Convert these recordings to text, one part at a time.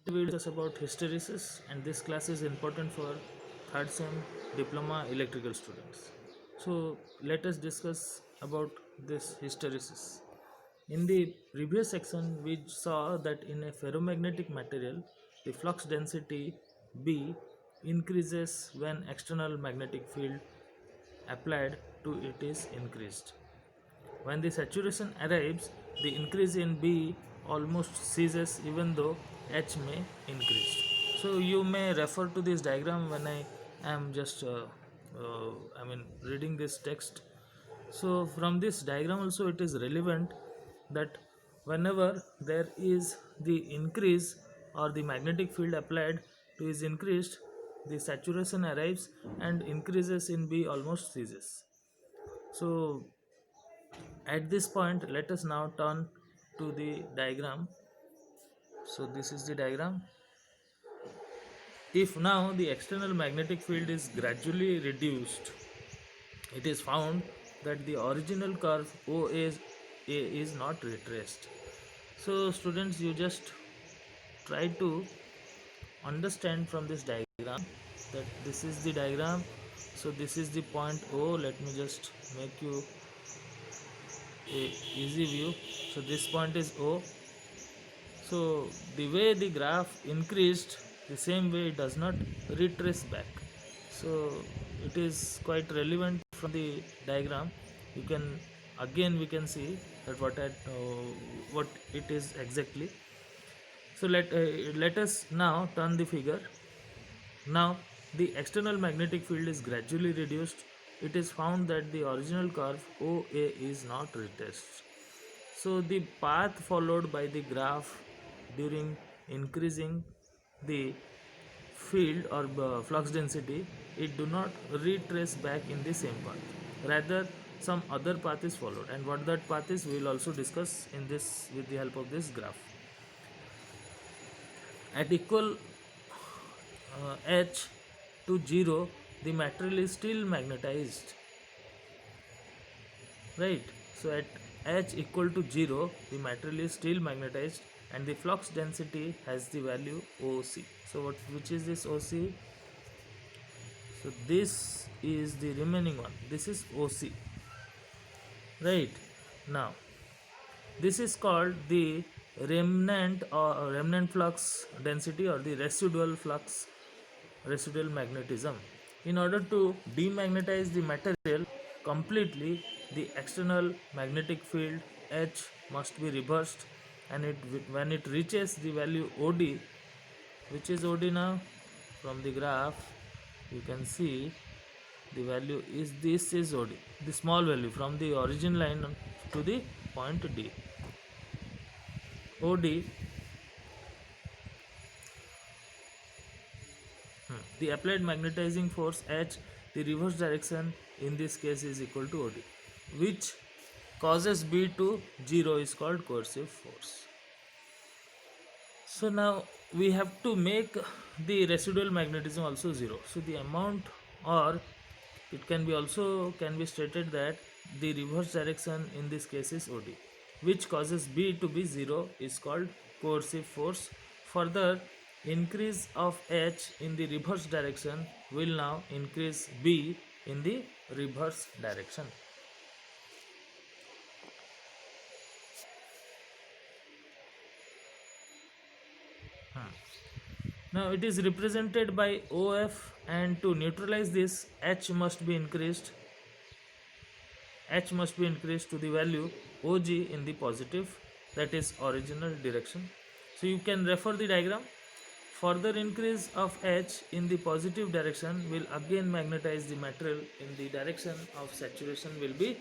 We will discuss about hysteresis, and this class is important for third sem diploma electrical students. So let us discuss about this hysteresis. In the previous section we saw that in a ferromagnetic material the flux density B increases when external magnetic field applied to it is increased. When the saturation arrives, the increase in B almost ceases even though H may increase. So you may refer to this diagram when I am just reading this text. So from this diagram also it is relevant that whenever there is the increase or the magnetic field applied to is increased, the saturation arrives and increases in B almost ceases. So at this point let us now turn to the diagram. So this is the diagram. If now the external magnetic field is gradually reduced, it is found that the original curve OA is not retraced. So students, you just try to understand from this diagram that this is the diagram. So this is the point O. Let me just make you a easy view. So this point is O. So the way the graph increased, the same way it does not retrace back. So it is quite relevant from the diagram. You can again we can see that what it is exactly. So let us now turn the figure. Now the external magnetic field is gradually reduced. It is found that the original curve OA is not retraced. So the path followed by the graph during increasing the field or flux density, it do not retrace back in the same path. Rather, some other path is followed, and what that path is we will also discuss in this with the help of this graph. At equal H to 0, the material is still magnetized, right? So at H equal to 0, the material is still magnetized and the flux density has the value OC. So which is this OC? So this is the remaining one. This is OC, right? Now this is called the remnant or remnant flux density or the residual magnetism. In order to demagnetize the material completely, the external magnetic field H must be reversed, and when it reaches the value OD, which is OD now from the graph you can see the value is this is OD, the small value from the origin line to the point D. OD, the applied magnetizing force H, the reverse direction in this case is equal to OD, which causes B to 0 is called coercive force. So now we have to make the residual magnetism also 0. So the amount, or it can be stated that the reverse direction in this case is OD, which causes B to be 0 is called coercive force. Further, increase of H in the reverse direction will now increase B in the reverse direction. Now it is represented by OF, and to neutralize this H must be increased to the value OG in the positive, that is original direction. So you can refer the diagram. Further increase of H in the positive direction will again magnetize the material in the direction of saturation will be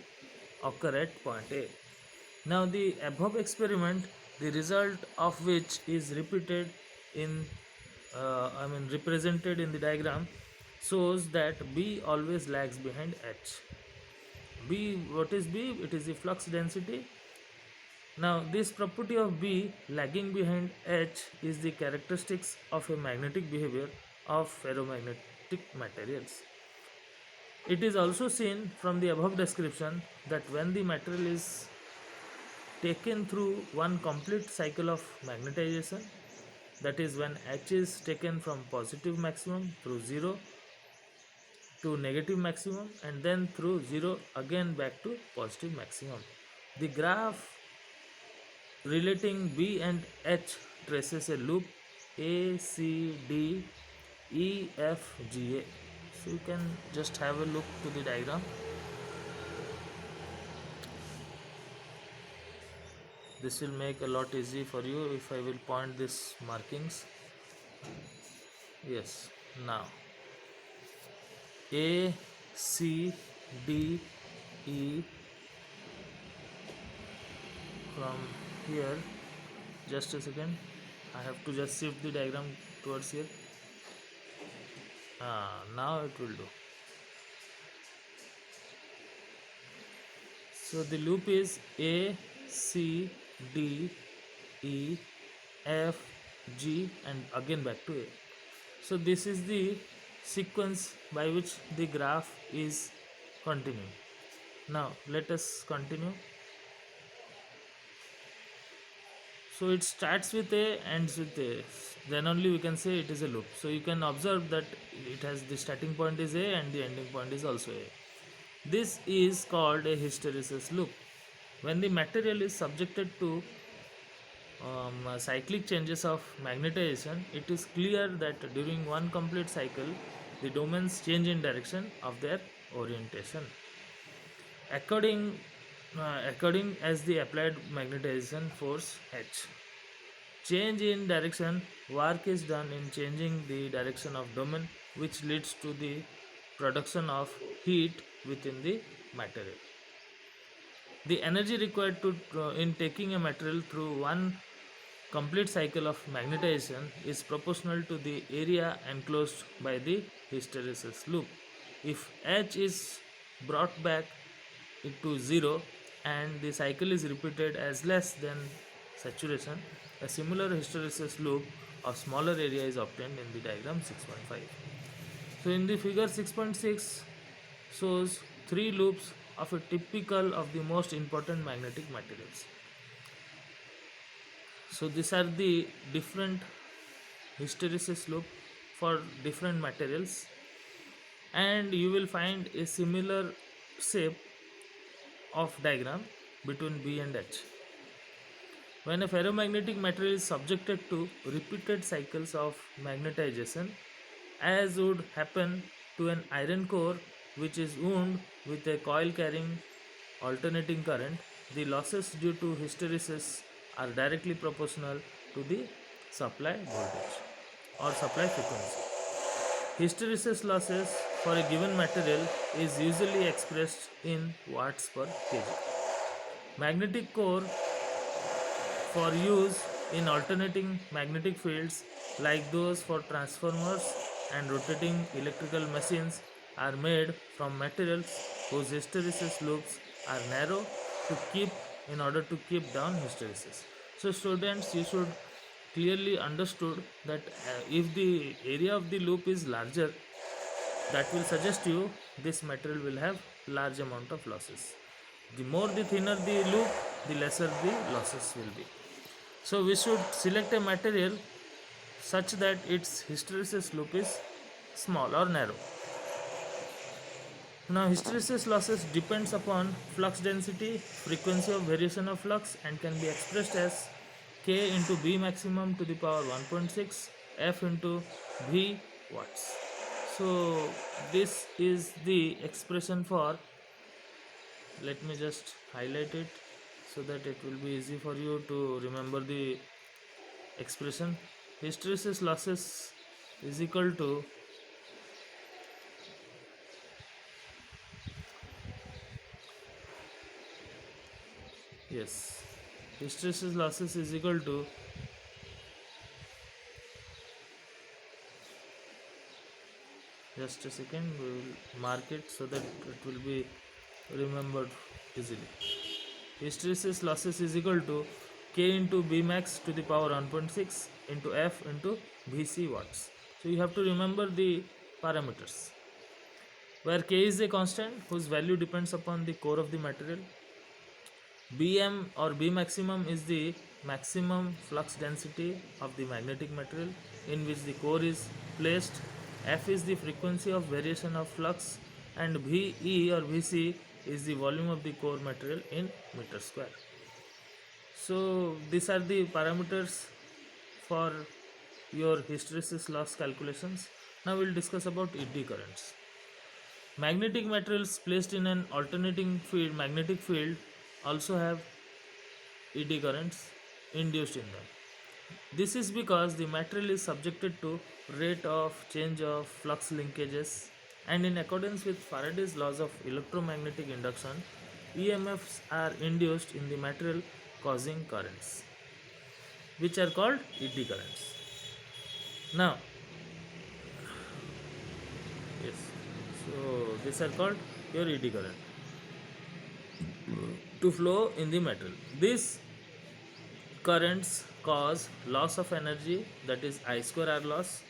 occur at point A. Now the above experiment, the result of which is repeated in represented in the diagram, shows that B always lags behind H. B, what is B? It is the flux density. Now this property of B lagging behind H is the characteristics of a magnetic behavior of ferromagnetic materials. It is also seen from the above description that when the material is taken through one complete cycle of magnetization, that is when H is taken from positive maximum through 0 to negative maximum and then through 0 again back to positive maximum. The graph relating B and H traces a loop A, C, D, E, F, G, A. So you can just have a look to the diagram. This will make a lot easy for you if I will point these markings. Yes, now A, C, D, E from here. Just a second, I have to just shift the diagram towards here. Now it will do. So the loop is A, C, D, E, F, G and again back to A. So this is the sequence by which the graph is continuing. Now let us continue. So it starts with A, ends with A. Then only we can say it is a loop. So you can observe that it has the starting point is A and the ending point is also A. This is called a hysteresis loop. When the material is subjected to cyclic changes of magnetization, it is clear that during one complete cycle, the domains change in direction of their orientation. According as the applied magnetization force H. Change in direction, work is done in changing the direction of domain, which leads to the production of heat within the material. The energy required in taking a material through one complete cycle of magnetization is proportional to the area enclosed by the hysteresis loop. If H is brought back into 0 and the cycle is repeated as less than saturation, a similar hysteresis loop of smaller area is obtained in the diagram 6.5. So in the figure 6.6 shows three loops of a typical of the most important magnetic materials. So these are the different hysteresis loop for different materials, and you will find a similar shape of diagram between B and H. When a ferromagnetic material is subjected to repeated cycles of magnetization, as would happen to an iron core which is wound with a coil carrying alternating current, the losses due to hysteresis are directly proportional to the supply voltage or supply frequency. Hysteresis losses for a given material is usually expressed in watts per kg. Magnetic core for use in alternating magnetic fields like those for transformers and rotating electrical machines are made from materials whose hysteresis loops are narrow in order to keep down hysteresis. So students, you should clearly understood that if the area of the loop is larger, that will suggest you this material will have large amount of losses. The thinner the loop, the lesser the losses will be. So we should select a material such that its hysteresis loop is small or narrow. Now hysteresis losses depends upon flux density, frequency of variation of flux, and can be expressed as K into B maximum to the power 1.6 F into V watts. So this is the expression for, let me just highlight it so that it will be easy for you to remember the expression. Hysteresis losses is equal to hysteresis losses is equal to just a second, we will mark it so that it will be remembered easily. Hysteresis losses is equal to K into B max to the power 1.6 into F into Vc watts. So you have to remember the parameters, where K is a constant whose value depends upon the core of the material. Bm or B maximum is the maximum flux density of the magnetic material in which the core is placed. F is the frequency of variation of flux, and VE or VC is the volume of the core material in meter square. So these are the parameters for your hysteresis loss calculations. Now we'll discuss about eddy currents. Magnetic materials placed in an alternating field magnetic field also have eddy currents induced in them. This is because the material is subjected to rate of change of flux linkages, and in accordance with Faraday's laws of electromagnetic induction, EMFs are induced in the material causing currents, which are called eddy currents. Now, yes, so these are called your eddy current to flow in the metal. These currents cause loss of energy, that is I square R loss,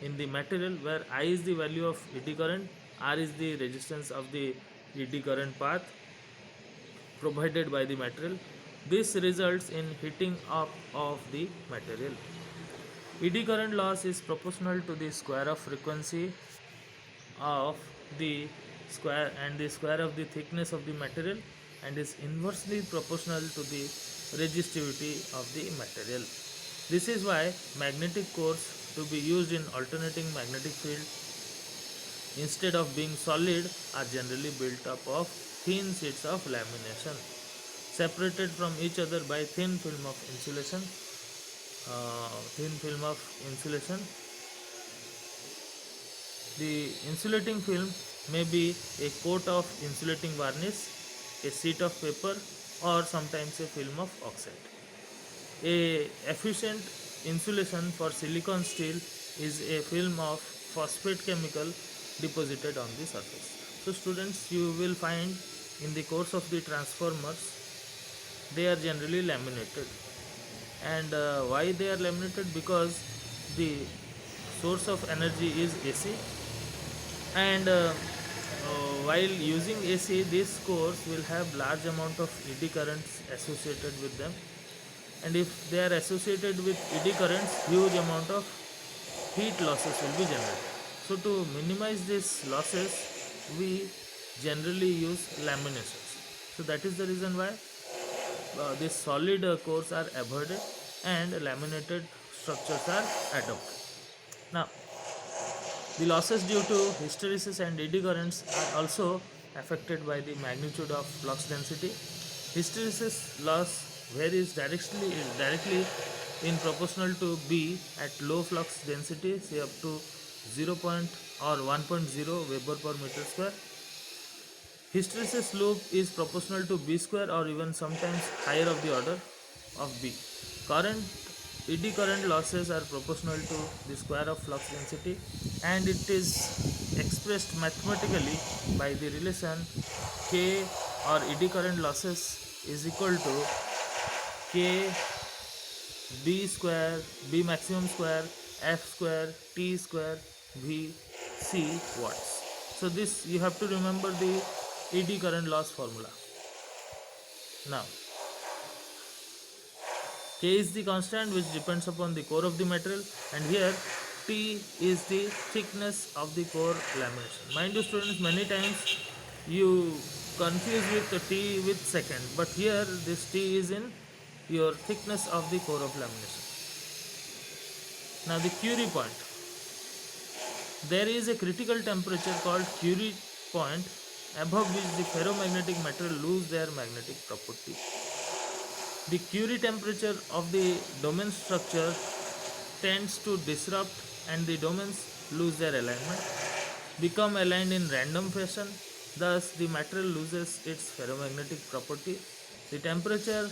in the material, where I is the value of eddy current, R is the resistance of the eddy current path provided by the material. This results in heating up of the material. Eddy current loss is proportional to the square of frequency of the square of the thickness of the material, and is inversely proportional to the resistivity of the material. This is why magnetic cores to be used in alternating magnetic field instead of being solid are generally built up of thin sheets of lamination separated from each other by thin film of insulation. Thin film of insulation. The insulating film may be a coat of insulating varnish, a sheet of paper, or sometimes a film of oxide. A efficient insulation for silicon steel is a film of phosphate chemical deposited on the surface. So students, you will find in the course of the transformers, they are generally laminated. And why they are laminated? Because the source of energy is AC, and while using AC, these cores will have large amount of eddy currents associated with them, and if they are associated with eddy currents, huge amount of heat losses will be generated. So to minimize these losses, we generally use laminations. So that is the reason why these solid cores are avoided and laminated structures are adopted. Now, the losses due to hysteresis and eddy currents are also affected by the magnitude of flux density. Hysteresis loss varies directly in proportional to B at low flux density, say up to 0. Or 1.0 Weber per meter square. Hysteresis loop is proportional to B square or even sometimes higher of the order of B. Current eddy current losses are proportional to the square of flux density, and it is expressed mathematically by the relation K, or eddy current losses, is equal to K B square, B maximum square, F square, T square, V C watts. So this you have to remember the eddy current loss formula. Now, K is the constant which depends upon the core of the material, and here T is the thickness of the core lamination. Mind you students, many times you confuse with T with second, but here this T is in your thickness of the core of lamination. Now the Curie point. There is a critical temperature called Curie point above which the ferromagnetic material lose their magnetic property. The Curie temperature of the domain structure tends to disrupt, and the domains lose their alignment, become aligned in random fashion. Thus, the material loses its ferromagnetic property. The temperature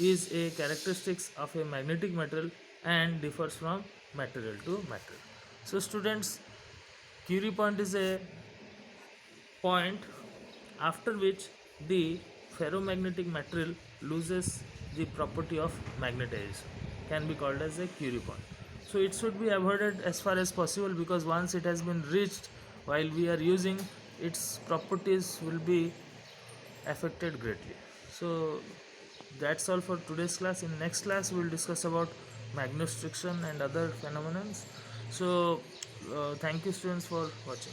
is a characteristic of a magnetic material and differs from material to material. So, students, Curie point is a point after which the ferromagnetic material loses the property of magnetization, can be called as a Curie point. So it should be avoided as far as possible, because once it has been reached, while we are using, its properties will be affected greatly. So that's all for today's class. In next class we'll discuss about magnetostriction and other phenomena. So thank you students for watching.